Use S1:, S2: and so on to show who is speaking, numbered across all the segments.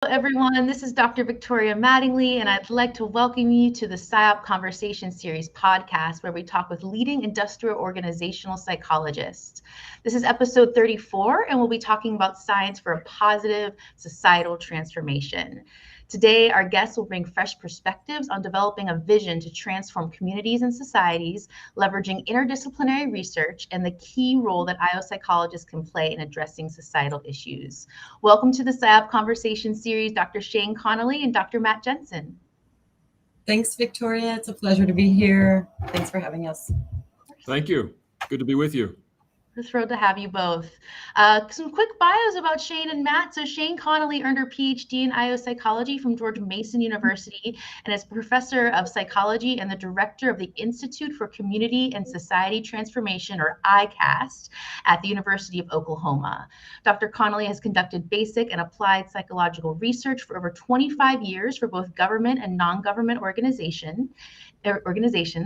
S1: Hello, everyone. This is Dr. Victoria Mattingly, and I'd like to welcome you to the SIOP Conversation Series podcast, where we talk with leading industrial organizational psychologists. This is episode 34, and we'll be talking about science for a positive societal transformation. Today, our guests will bring fresh perspectives on developing a vision to transform communities and societies, leveraging interdisciplinary research and the key role that I-O psychologists can play in addressing societal issues. Welcome to the SIOP Conversation Series, Dr. Shane Connelly and Dr. Matt Jensen.
S2: Thanks, Victoria. It's a pleasure to be here. Thanks for having us.
S3: Thank you. Good to be with you.
S1: We're thrilled to have you both. Some quick bios about Shane and Matt. So Shane Connelly earned her PhD in I-O Psychology from George Mason University and is professor of psychology and the director of the Institute for Community and Society Transformation, or ICAST, at the University of Oklahoma. Dr. Connelly has conducted basic and applied psychological research for over 25 years for both government and non-government organizations,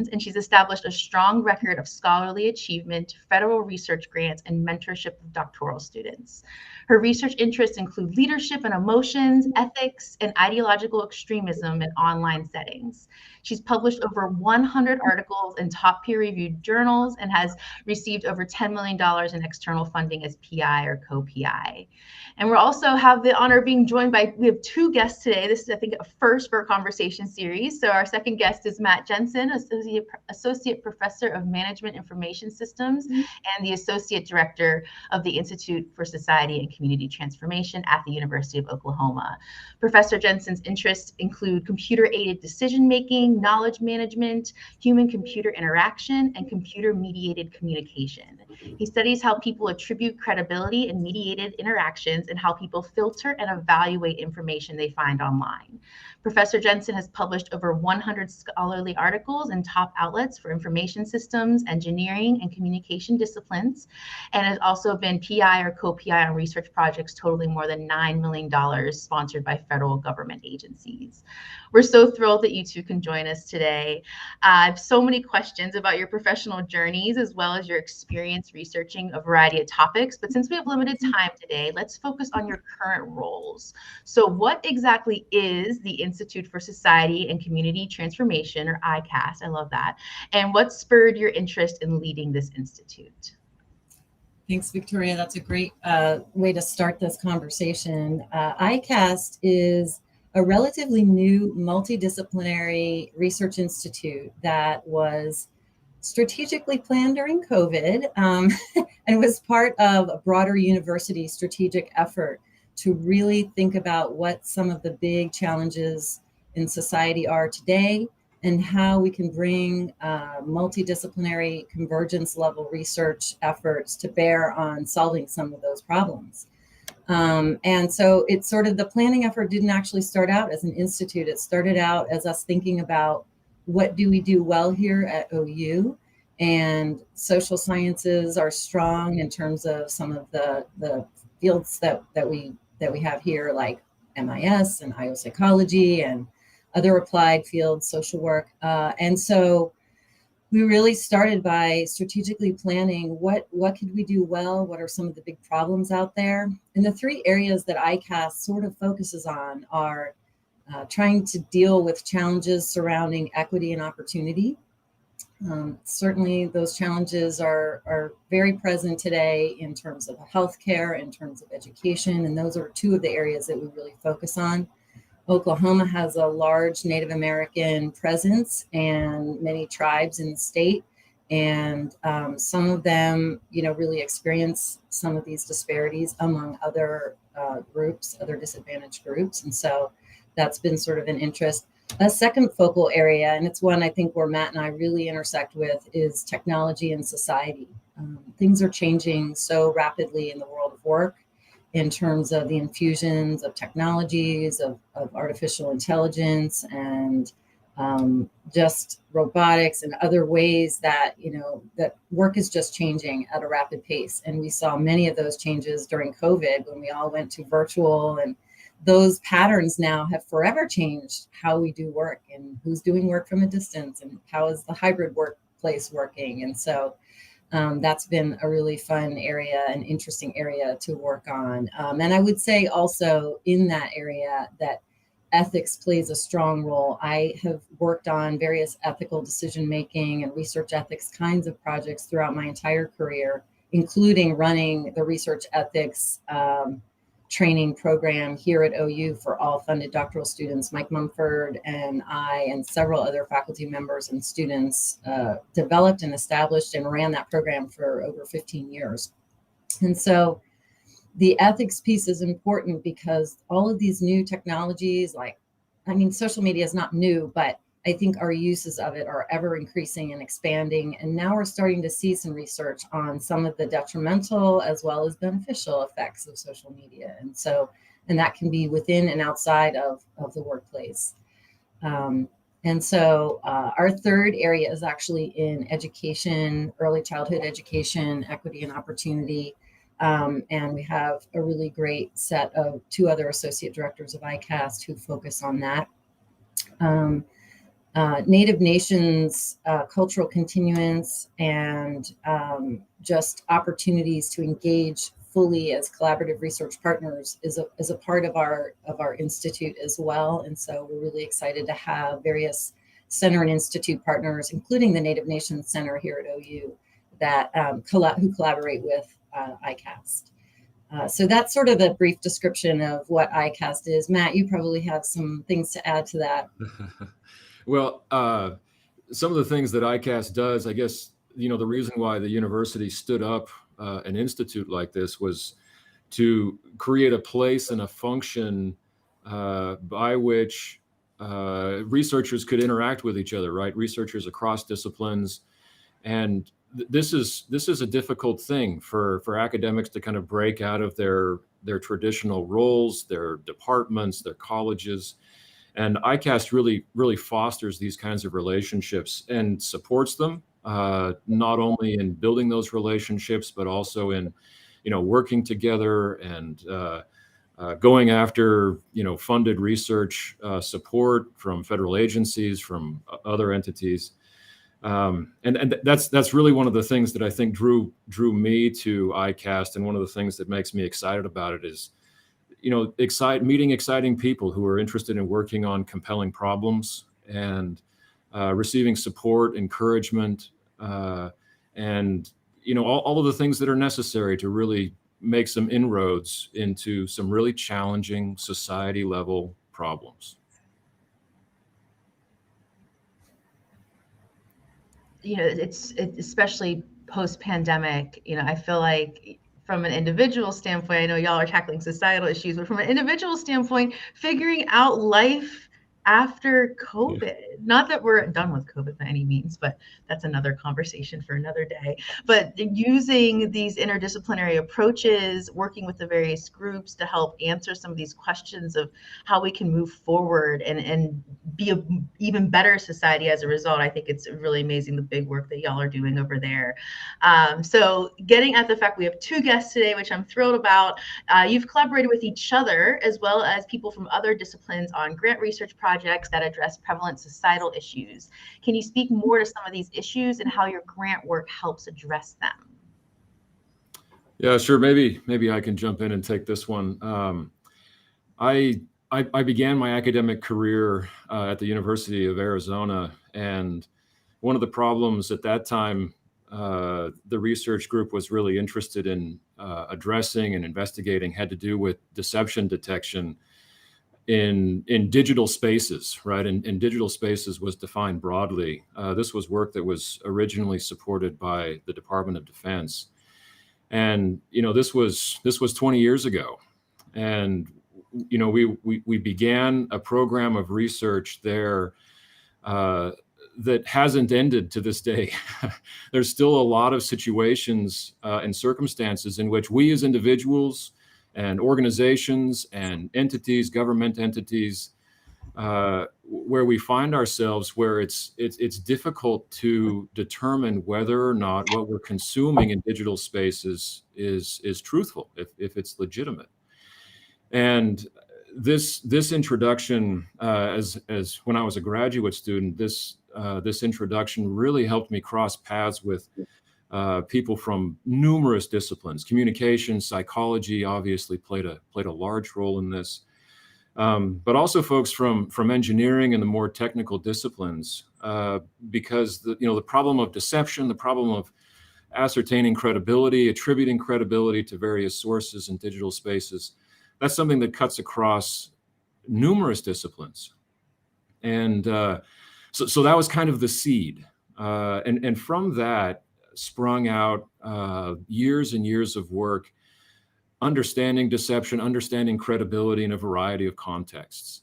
S1: and she's established a strong record of scholarly achievement, federal research grants, and mentorship of doctoral students. Her research interests include leadership and emotions, ethics, and ideological extremism in online settings. She's published over 100 articles in top peer-reviewed journals and has received over $10 million in external funding as PI or co-PI. And we also have the honor of being joined by, we have two guests today. This is, I think, a first for a conversation series. So our second guest is Matt Jensen, Associate Professor of Management Information Systems and the Associate Director of the Institute for Society and Community Transformation at the University of Oklahoma. Professor Jensen's interests include computer-aided decision-making, knowledge management, human-computer interaction, and computer-mediated communication. He studies how people attribute credibility in mediated interactions and how people filter and evaluate information they find online. Professor Jensen has published over 100 scholarly articles in top outlets for information systems, engineering, and communication disciplines, and has also been PI or co-PI on research projects totaling more than $9 million sponsored by federal government agencies. We're so thrilled that you two can join us today. I have so many questions about your professional journeys as well as your experience researching a variety of topics, but since we have limited time today, let's focus on your current roles. So what exactly is the Institute for Society and Community Transformation, or ICAST? I love that. And what spurred your interest in leading this institute?
S2: Thanks, Victoria. That's a great way to start this conversation. ICAST is a relatively new multidisciplinary research institute that was strategically planned during COVID and was part of a broader university strategic effort to really think about what some of the big challenges in society are today and how we can bring multidisciplinary convergence level research efforts to bear on solving some of those problems. And so it's sort of, the planning effort didn't actually start out as an institute. It started out as us thinking about what do we do well here at OU, and social sciences are strong in terms of some of the fields that we have here, like MIS and I-O psychology and other applied fields, social work. And so we really started by strategically planning what could we do well, what are some of the big problems out there. And the three areas that ICAST sort of focuses on are trying to deal with challenges surrounding equity and opportunity. Certainly those challenges are very present today in terms of healthcare, in terms of education, and those are two of the areas that we really focus on. Oklahoma has a large Native American presence and many tribes in the state. And some of them, really experience some of these disparities among other groups, other disadvantaged groups. And so that's been sort of an interest. A second focal area, and it's one I think where Matt and I really intersect with, is technology and society. Things are changing so rapidly in the world of work, in terms of the infusions of technologies, of artificial intelligence, and just robotics and other ways that, that work is just changing at a rapid pace. And we saw many of those changes during COVID when we all went to virtual, and those patterns now have forever changed how we do work and who's doing work from a distance and how is the hybrid workplace working. And so That's been a really fun area and interesting area to work on. And I would say also in that area that ethics plays a strong role. I have worked on various ethical decision making and research ethics kinds of projects throughout my entire career, including running the research ethics training program here at OU for all funded doctoral students. Mike Mumford and I and several other faculty members and students developed and established and ran that program for over 15 years. And so the ethics piece is important because all of these new technologies, social media is not new, but I think our uses of it are ever increasing and expanding. And now we're starting to see some research on some of the detrimental as well as beneficial effects of social media. And that can be within and outside of the workplace. And so our third area is actually in education, early childhood education, equity and opportunity. And we have a really great set of two other associate directors of ICAST who focus on that. Native Nations, cultural continuance, and just opportunities to engage fully as collaborative research partners is a part of our institute as well. And so we're really excited to have various center and institute partners, including the Native Nations Center here at OU, that who collaborate with ICAST. So that's sort of a brief description of what ICAST is. Matt, you probably have some things to add to that.
S3: Well, some of the things that ICAST does, I guess, the reason why the university stood up an institute like this was to create a place and a function by which researchers could interact with each other, right? Researchers across disciplines. And this is a difficult thing for academics to kind of break out of their traditional roles, their departments, their colleges. And ICAST really fosters these kinds of relationships and supports them, not only in building those relationships, but also in, working together and going after, funded research support from federal agencies, from other entities. And that's really one of the things that I think drew me to ICAST, and one of the things that makes me excited about it is, meeting exciting people who are interested in working on compelling problems and receiving support, encouragement, and all of the things that are necessary to really make some inroads into some really challenging society level problems.
S1: It's especially post-pandemic, I feel like from an individual standpoint, I know y'all are tackling societal issues, but from an individual standpoint, figuring out life after COVID. Yeah. Not that we're done with COVID by any means, but that's another conversation for another day. But using these interdisciplinary approaches, working with the various groups to help answer some of these questions of how we can move forward and be an even better society as a result. I think it's really amazing the big work that y'all are doing over there. So getting at the fact we have two guests today, which I'm thrilled about. You've collaborated with each other as well as people from other disciplines on grant research projects that address prevalent societal issues. Can you speak more to some of these issues and how your grant work helps address them?
S3: Yeah, sure. Maybe I can jump in and take this one. I began my academic career at the University of Arizona, and one of the problems at that time the research group was really interested in addressing and investigating had to do with deception detection in digital spaces, right? And digital spaces was defined broadly. This was work that was originally supported by the Department of Defense. And, this was 20 years ago. And, we began a program of research there that hasn't ended to this day. There's still a lot of situations and circumstances in which we as individuals and organizations and entities, government entities, where we find ourselves, where it's difficult to determine whether or not what we're consuming in digital spaces is truthful, if it's legitimate. And this introduction, as when I was a graduate student, this introduction really helped me cross paths with people from numerous disciplines. Communication, psychology obviously played a large role in this, but also folks from engineering and the more technical disciplines, because the problem of deception, the problem of ascertaining credibility, attributing credibility to various sources in digital spaces, that's something that cuts across numerous disciplines. And so that was kind of the seed. And from that sprung out years and years of work, understanding deception, understanding credibility in a variety of contexts.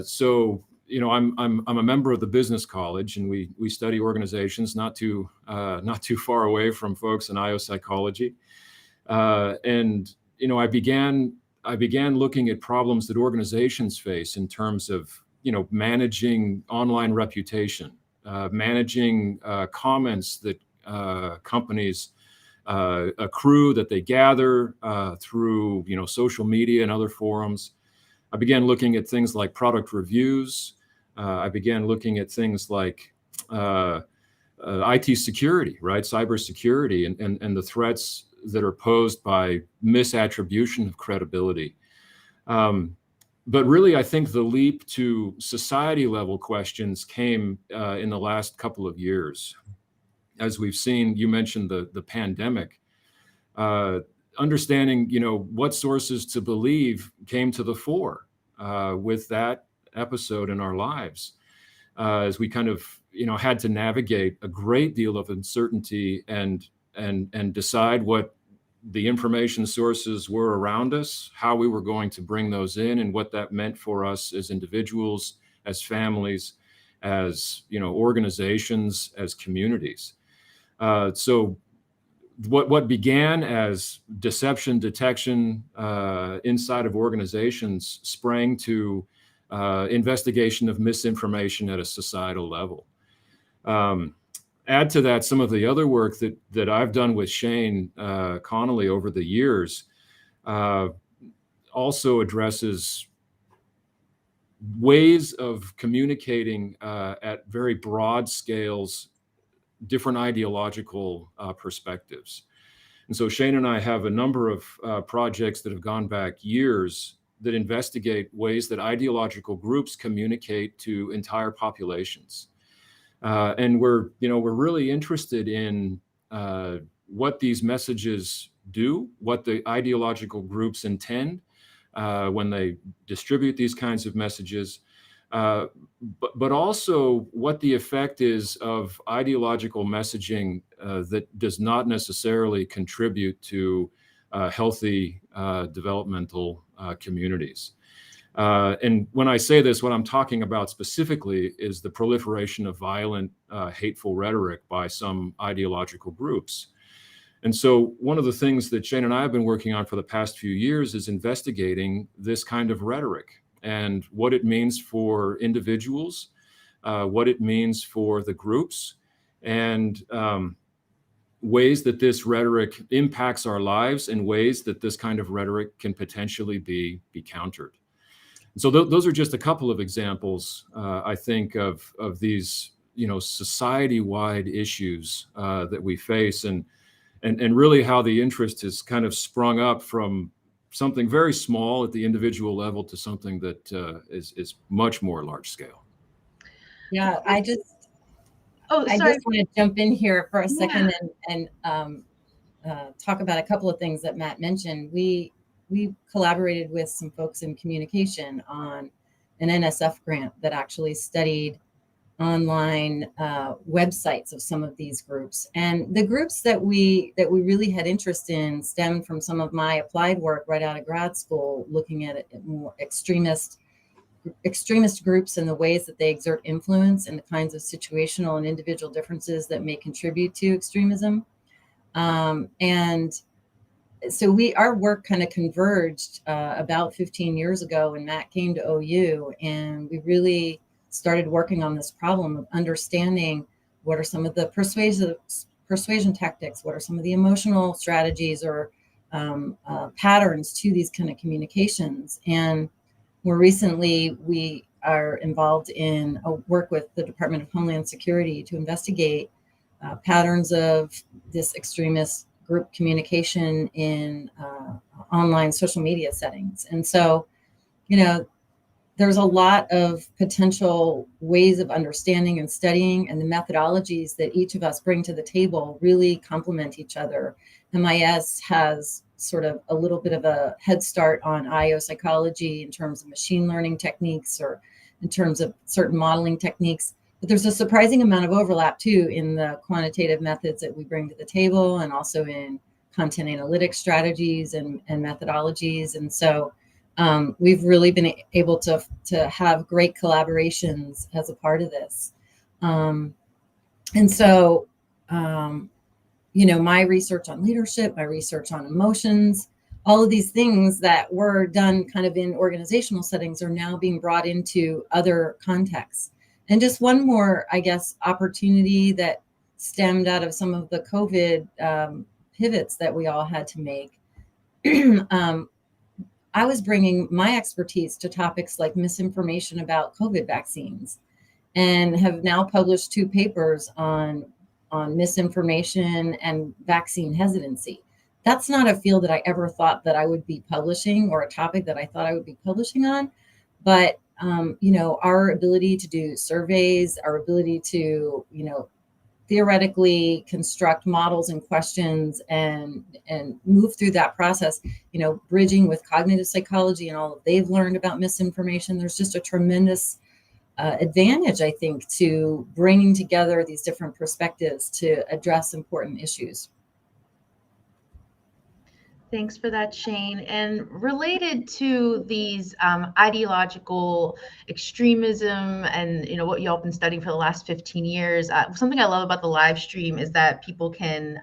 S3: So I'm a member of the business college, and we study organizations not too far away from folks in I-O Psychology. And I began looking at problems that organizations face in terms of managing online reputation, managing comments that companies accrue, that they gather through social media and other forums. I began looking at things like product reviews. I began looking at things like IT security, right? Cybersecurity and the threats that are posed by misattribution of credibility. But really, I think the leap to society level questions came in the last couple of years. As we've seen, you mentioned the pandemic. Understanding, what sources to believe came to the fore with that episode in our lives, as we kind of, had to navigate a great deal of uncertainty and decide what the information sources were around us, how we were going to bring those in, and what that meant for us as individuals, as families, as organizations, as communities. So what began as deception detection inside of organizations sprang to investigation of misinformation at a societal level. Add to that some of the other work that I've done with Shane Connelly over the years also addresses ways of communicating at very broad scales different ideological perspectives. And so Shane and I have a number of projects that have gone back years that investigate ways that ideological groups communicate to entire populations. And we're really interested in what these messages do, what the ideological groups intend when they distribute these kinds of messages, but also what the effect is of ideological messaging that does not necessarily contribute to healthy developmental communities. And when I say this, what I'm talking about specifically is the proliferation of violent, hateful rhetoric by some ideological groups. And so one of the things that Shane and I have been working on for the past few years is investigating this kind of rhetoric and what it means for individuals, what it means for the groups, and ways that this rhetoric impacts our lives, and ways that this kind of rhetoric can potentially be countered. So those are just a couple of examples, I think, of these society-wide issues that we face, and really how the interest has kind of sprung up from something very small at the individual level to something that is much more large scale.
S2: Yeah, I just want to jump in here for a second and talk about a couple of things that Matt mentioned. We collaborated with some folks in communication on an NSF grant that actually studied online websites of some of these groups. And the groups that we really had interest in stemmed from some of my applied work right out of grad school, looking at more extremist groups and the ways that they exert influence and the kinds of situational and individual differences that may contribute to extremism. And so our work kind of converged about 15 years ago when Matt came to OU, and we really started working on this problem of understanding what are some of the persuasion tactics, what are some of the emotional strategies or patterns to these kind of communications. And more recently, we are involved in a work with the Department of Homeland Security to investigate patterns of this extremist group communication in online social media settings. And so, there's a lot of potential ways of understanding and studying, and the methodologies that each of us bring to the table really complement each other. MIS has sort of a little bit of a head start on I-O psychology in terms of machine learning techniques or in terms of certain modeling techniques. But there's a surprising amount of overlap too in the quantitative methods that we bring to the table, and also in content analytics strategies and methodologies. And so we've really been able to have great collaborations as a part of this. And so, my research on leadership, my research on emotions, all of these things that were done kind of in organizational settings are now being brought into other contexts. And just one more, I guess, opportunity that stemmed out of some of the COVID pivots that we all had to make. I was bringing my expertise to topics like misinformation about COVID vaccines, and have now published 2 papers on misinformation and vaccine hesitancy. That's not a field that I ever thought that I would be publishing, or a topic that I thought I would be publishing on. But, our ability to do surveys, our ability to, theoretically construct models and questions and move through that process, bridging with cognitive psychology and all that they've learned about misinformation. There's just a tremendous advantage, I think, to bringing together these different perspectives to address important issues.
S1: Thanks for that, Shane. And related to these ideological extremism and what y'all been studying for the last 15 years, something I love about the live stream is that people can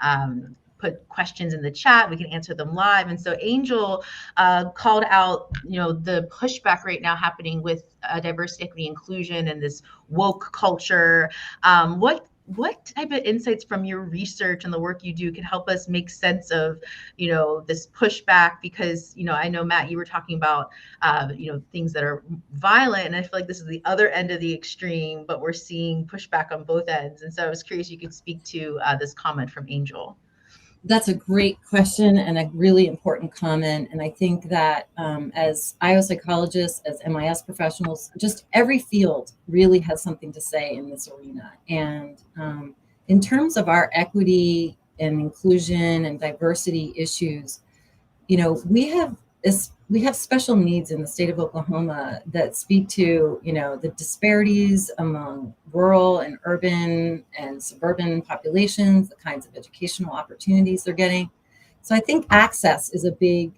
S1: put questions in the chat. We can answer them live. And so Angel called out, the pushback right now happening with diversity, equity, inclusion, and this woke culture. What type of insights from your research and the work you do can help us make sense of, this pushback? Because, I know, Matt, you were talking about, things that are violent, and I feel like this is the other end of the extreme, but we're seeing pushback on both ends. And so I was curious if you could speak to this comment from Angel.
S2: That's a great question and a really important comment. And I think that as I-O psychologists, as MIS professionals, just every field really has something to say in this arena. And in terms of our equity and inclusion and diversity issues, we have special needs in the state of Oklahoma that speak to, the disparities among rural and urban and suburban populations, the kinds of educational opportunities they're getting. So I think access is a big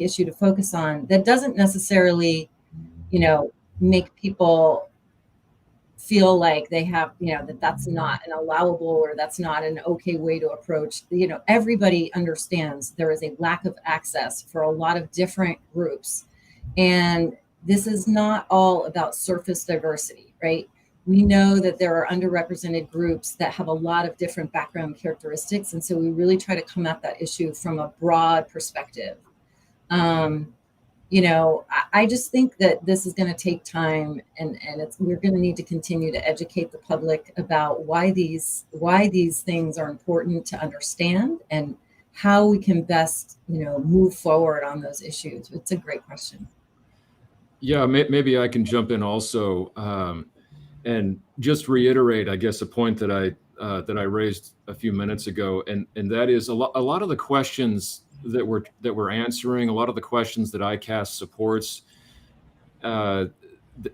S2: issue to focus on. That doesn't necessarily, make people feel like they have, that's not an allowable, or that's not an okay way to approach. Everybody understands there is a lack of access for a lot of different groups. And this is not all about surface diversity, right? We know that there are underrepresented groups that have a lot of different background characteristics. And so we really try to come at that issue from a broad perspective. I just think that this is going to take time, and we're going to need to continue to educate the public about why these things are important to understand, and how we can best, move forward on those issues. It's a great question.
S3: Yeah, maybe I can jump in also, and just reiterate, I guess, a point that I raised a few minutes ago, and that is a lot of the questions that we're answering, a lot of the questions that ICAST supports,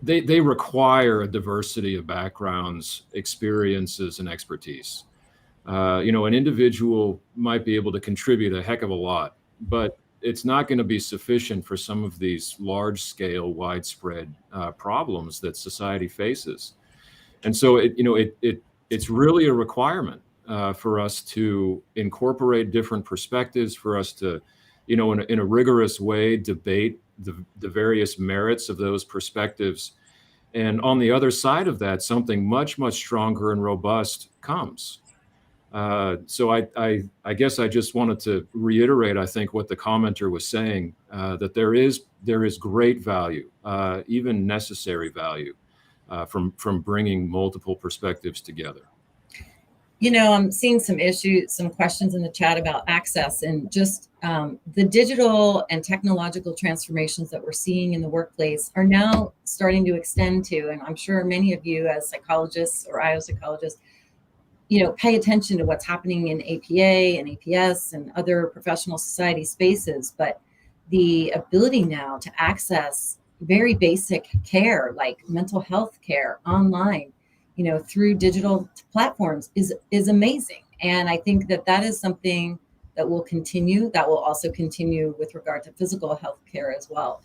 S3: they require a diversity of backgrounds, experiences, and expertise. An individual might be able to contribute a heck of a lot, but it's not going to be sufficient for some of these large-scale, widespread problems that society faces. And so it's really a requirement for us to incorporate different perspectives, for us to, in a rigorous way, debate the various merits of those perspectives. And on the other side of that, something much, much stronger and robust comes. So I guess I just wanted to reiterate, I think, what the commenter was saying, that there is great value, even necessary value, from bringing multiple perspectives together.
S2: I'm seeing some questions in the chat about access and just the digital and technological transformations that we're seeing in the workplace are now starting to extend to, and I'm sure many of you as psychologists or I-O psychologists, pay attention to what's happening in APA and APS and other professional society spaces. But the ability now to access very basic care like mental health care online, through digital platforms is amazing. And I think that is something that will continue, that will also continue with regard to physical health care as well.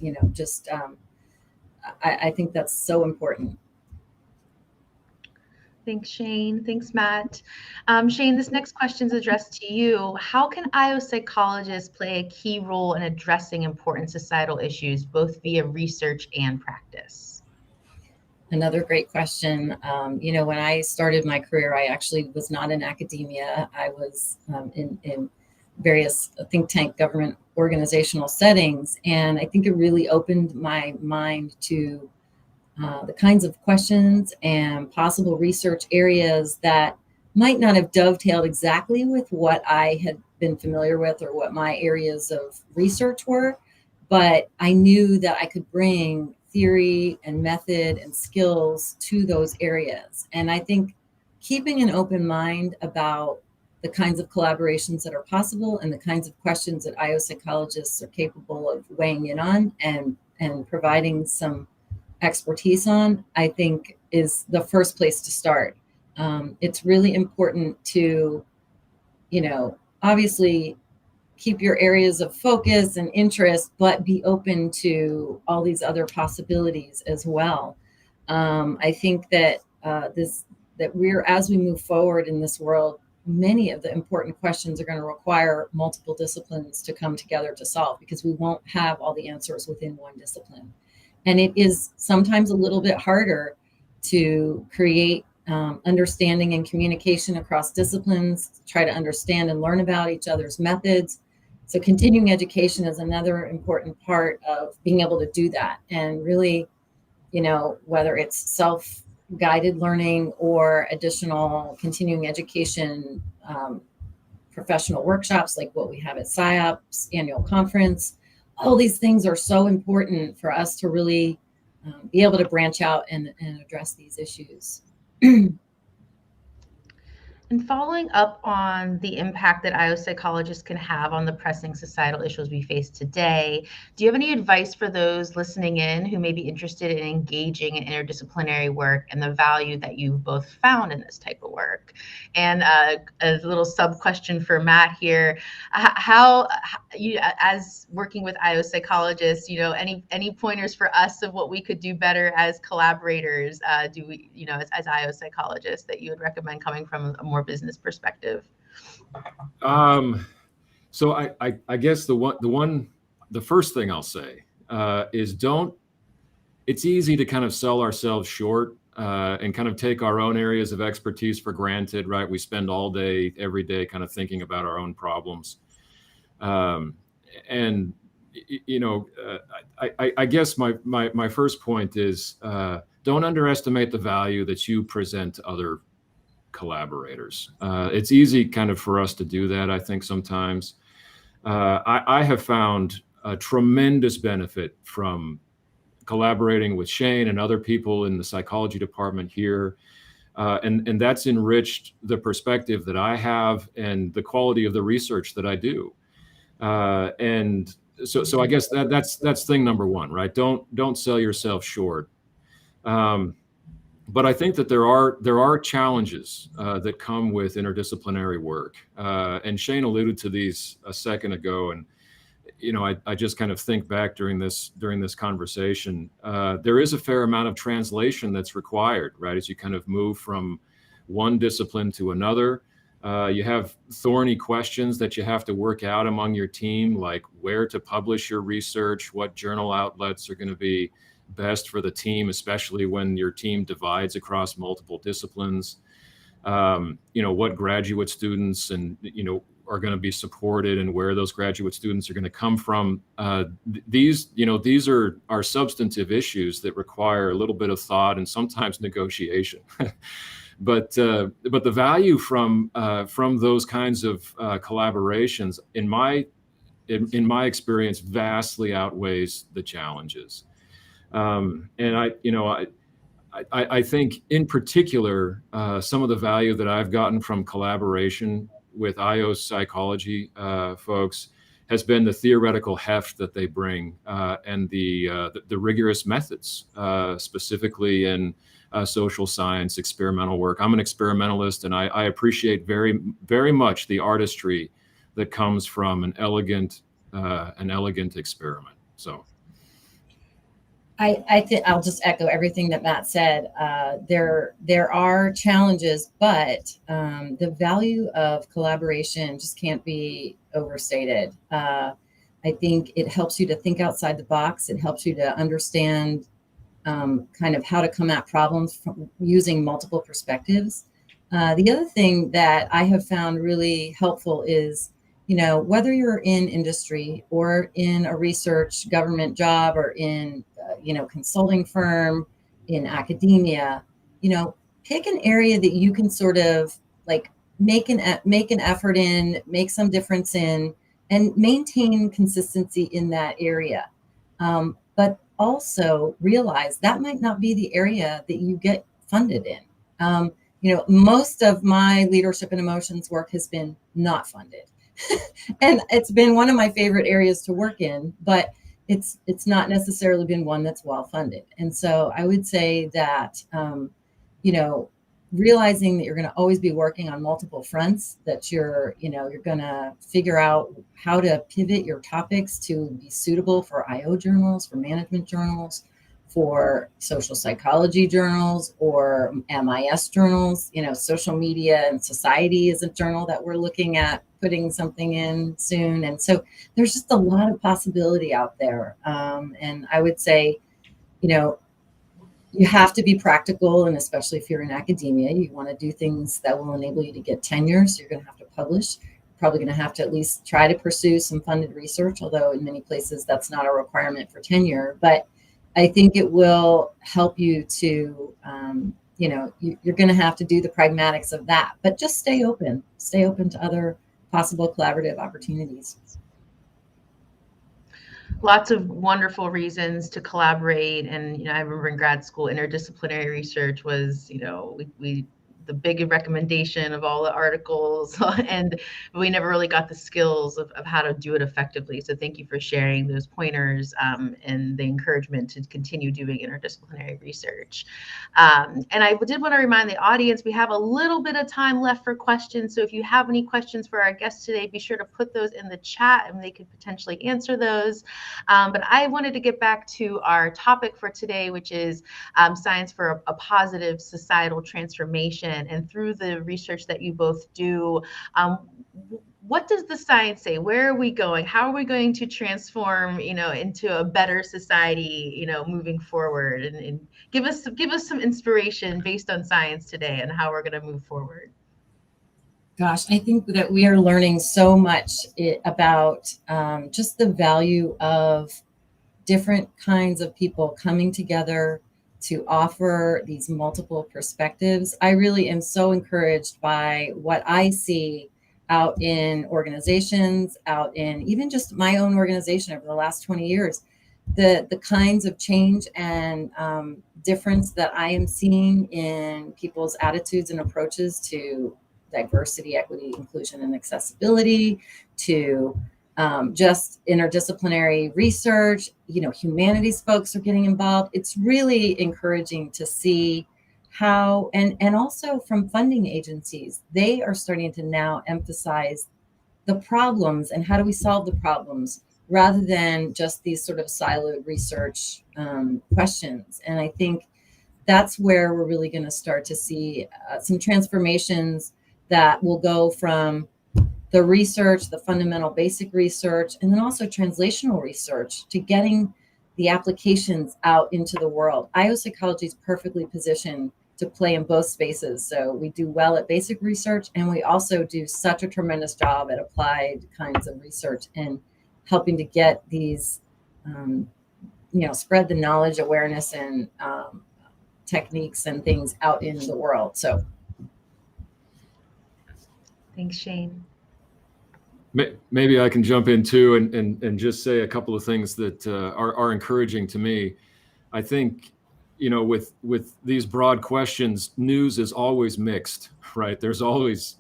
S2: I think that's so important.
S1: Thanks, Shane. Thanks, Matt. Shane, this next question is addressed to you. How can I-O psychologists play a key role in addressing important societal issues, both via research and practice?
S2: Another great question. When I started my career, I actually was not in academia. I was in various think tank government organizational settings. And I think it really opened my mind to the kinds of questions and possible research areas that might not have dovetailed exactly with what I had been familiar with or what my areas of research were. But I knew that I could bring theory and method and skills to those areas. And I think keeping an open mind about the kinds of collaborations that are possible and the kinds of questions that I-O psychologists are capable of weighing in on and providing some expertise on, I think is the first place to start. It's really important to, obviously keep your areas of focus and interest, but be open to all these other possibilities as well. I think that as we move forward in this world, many of the important questions are going to require multiple disciplines to come together to solve, because we won't have all the answers within one discipline. And it is sometimes a little bit harder to create understanding and communication across disciplines, try to understand and learn about each other's methods. So continuing education is another important part of being able to do that. And really, whether it's self-guided learning or additional continuing education, professional workshops like what we have at SIOP's annual conference, all these things are so important for us to really be able to branch out and address these issues.
S1: And following up on the impact that I-O psychologists can have on the pressing societal issues we face today, do you have any advice for those listening in who may be interested in engaging in interdisciplinary work and the value that you've both found in this type of work? And a little sub question for Matt here: how you, as working with I-O psychologists, any pointers for us of what we could do better as collaborators? Do we, as I-O psychologists, that you would recommend coming from a more business perspective?
S3: So I guess the first thing I'll say is it's easy to kind of sell ourselves short and kind of take our own areas of expertise for granted, right? We spend all day, every day kind of thinking about our own problems. I guess my first point is don't underestimate the value that you present to other collaborators. It's easy kind of for us to do that, I think, sometimes. I have found a tremendous benefit from collaborating with Shane and other people in the psychology department here. And that's enriched the perspective that I have and the quality of the research that I do. And so I guess that's thing number one, right? Don't sell yourself short. But I think that there are challenges that come with interdisciplinary work, and Shane alluded to these a second ago. And I just kind of think back during this conversation. There is a fair amount of translation that's required, right? As you kind of move from one discipline to another, you have thorny questions that you have to work out among your team, like where to publish your research, what journal outlets are going to be best for the team, especially when your team divides across multiple disciplines. What graduate students are going to be supported and where those graduate students are going to come from. These are substantive issues that require a little bit of thought and sometimes negotiation. but the value from those kinds of collaborations, in my experience, vastly outweighs the challenges. And I think in particular, some of the value that I've gotten from collaboration with I-O Psychology folks has been the theoretical heft that they bring, and the rigorous methods, specifically in social science, experimental work. I'm an experimentalist, and I appreciate very, very much the artistry that comes from an elegant experiment. So.
S2: I think I'll just echo everything that Matt said. There are challenges, but the value of collaboration just can't be overstated. I think it helps you to think outside the box. It helps you to understand kind of how to come at problems from using multiple perspectives. The other thing that I have found really helpful is, whether you're in industry or in a research government job or in consulting firm, in academia, pick an area that you can sort of like make an effort in, make some difference in, and maintain consistency in that area. But also realize that might not be the area that you get funded in. Most of my leadership and emotions work has been not funded. And it's been one of my favorite areas to work in, but it's not necessarily been one that's well funded. And so I would say that, realizing that you're going to always be working on multiple fronts, that you're going to figure out how to pivot your topics to be suitable for I-O journals, for management journals, for social psychology journals, or MIS journals. Social media and society is a journal that we're looking at putting something in soon. And so there's just a lot of possibility out there. And I would say, you have to be practical, and especially if you're in academia, you want to do things that will enable you to get tenure. So you're going to have to publish. You're probably going to have to at least try to pursue some funded research, although in many places that's not a requirement for tenure. But I think it will help you to, you're going to have to do the pragmatics of that, but just stay open to other possible collaborative opportunities.
S1: Lots of wonderful reasons to collaborate. And, I remember in grad school, interdisciplinary research was, the big recommendation of all the articles, and we never really got the skills of how to do it effectively. So thank you for sharing those pointers, and the encouragement to continue doing interdisciplinary research. And I did want to remind the audience, we have a little bit of time left for questions. So if you have any questions for our guests today, be sure to put those in the chat and they could potentially answer those. But I wanted to get back to our topic for today, which is science for a positive societal transformation. And through the research that you both do, what does the science say? Where are we going? How are we going to transform, into a better society, moving forward? And give us some inspiration based on science today and how we're going to move forward.
S2: Gosh, I think that we are learning so much about just the value of different kinds of people coming together to offer these multiple perspectives. I really am so encouraged by what I see out in organizations, out in even just my own organization over the last 20 years, the kinds of change and difference that I am seeing in people's attitudes and approaches to diversity, equity, inclusion, and accessibility, to just interdisciplinary research, humanities folks are getting involved. It's really encouraging to see how, and also from funding agencies, they are starting to now emphasize the problems and how do we solve the problems rather than just these sort of siloed research questions. And I think that's where we're really going to start to see some transformations that will go from the research, the fundamental basic research, and then also translational research to getting the applications out into the world. I-O Psychology is perfectly positioned to play in both spaces. So we do well at basic research, and we also do such a tremendous job at applied kinds of research and helping to get these, spread the knowledge, awareness, and techniques and things out in the world. So
S1: Thanks, Shane.
S3: Maybe I can jump in too and just say a couple of things that are encouraging to me. I think, with these broad questions, news is always mixed, right? There's always,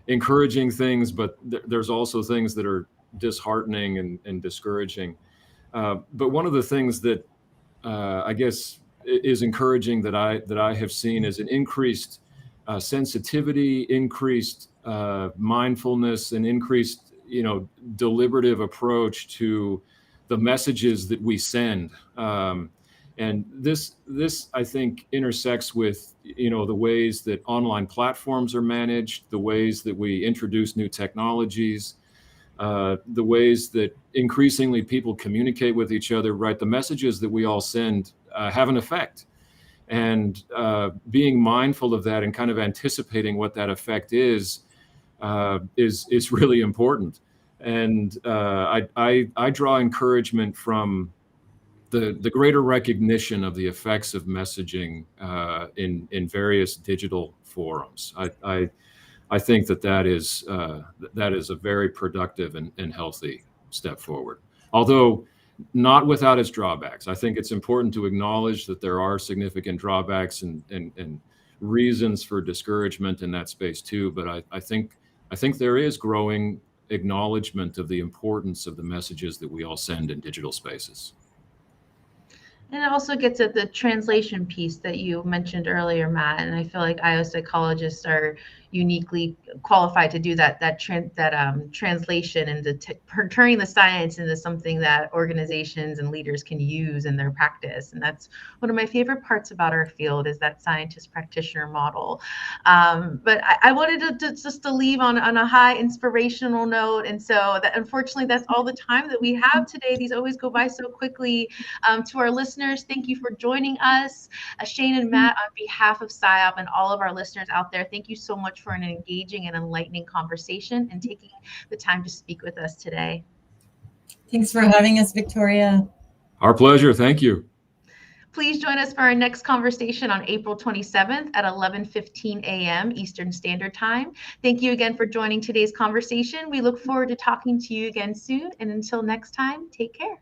S3: encouraging things, but there's also things that are disheartening and discouraging. But one of the things that I guess is encouraging that I have seen is an increased sensitivity, increased mindfulness, and increased, deliberative approach to the messages that we send. And this I think intersects with, the ways that online platforms are managed, the ways that we introduce new technologies, the ways that increasingly people communicate with each other, right? The messages that we all send have an effect. And being mindful of that and kind of anticipating what that effect is really important. And I draw encouragement from the greater recognition of the effects of messaging in various digital forums. I think that is a very productive and healthy step forward. Although not without its drawbacks. I think it's important to acknowledge that there are significant drawbacks and reasons for discouragement in that space too. But I think there is growing acknowledgement of the importance of the messages that we all send in digital spaces.
S1: And it also gets at the translation piece that you mentioned earlier, Matt. And I feel like I-O psychologists are uniquely qualified to do that translation and turning the science into something that organizations and leaders can use in their practice. And that's one of my favorite parts about our field, is that scientist practitioner model. But I wanted to leave on a high inspirational note. And so that, unfortunately, that's all the time that we have today. These always go by so quickly. To our listeners, thank you for joining us. Shane and Matt, on behalf of SIOP and all of our listeners out there, thank you so much for an engaging and enlightening conversation and taking the time to speak with us today.
S2: Thanks for having us, Victoria.
S3: Our pleasure. Thank you.
S1: Please join us for our next conversation on April 27th at 11:15 a.m. Eastern Standard Time. Thank you again for joining today's conversation. We look forward to talking to you again soon. And until next time, take care.